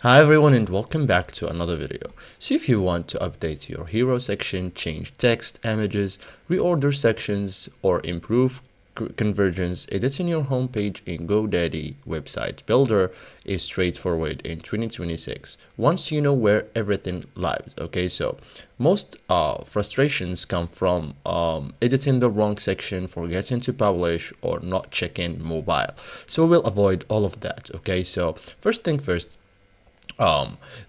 Hi everyone and welcome back to another video. So if you want to update your hero section, change text, images, reorder sections, or improve conversions, editing your homepage in GoDaddy website builder is straightforward in 2026 once you know where everything lives. Okay, so most frustrations come from editing the wrong section, forgetting to publish, or not checking mobile. So we'll avoid all of that. Okay, so first thing first,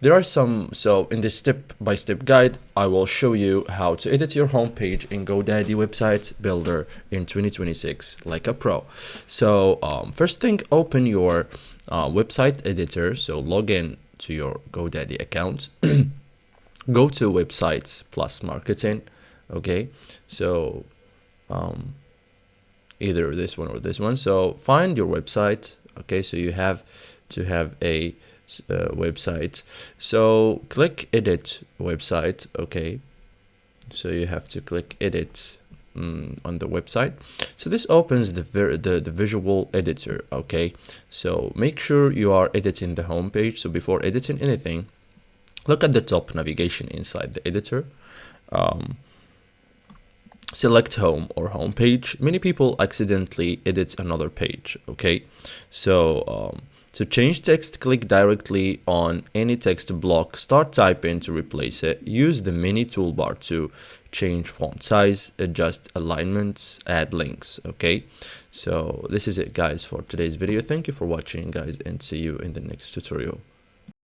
there are so in this step-by-step guide I will show you how to edit your homepage in GoDaddy website builder in 2026 like a pro. So first thing, open your website editor. So log in to your GoDaddy account. Go to websites plus marketing. Okay, so either this one or this one. So find your website. Okay, so you have to have a website, so click edit website. Okay, so you have to click edit on the website. So this opens the visual editor. Okay, so make sure you are editing the home page. So before editing anything, look at the top navigation inside the editor. Select home or home page. Many people accidentally edit another page. Okay, so to change text, click directly on any text block, start typing to replace it. Use the mini toolbar to change font size, adjust alignments, add links. Okay, so this is it guys for today's video. Thank you for watching guys, and see you in the next tutorial.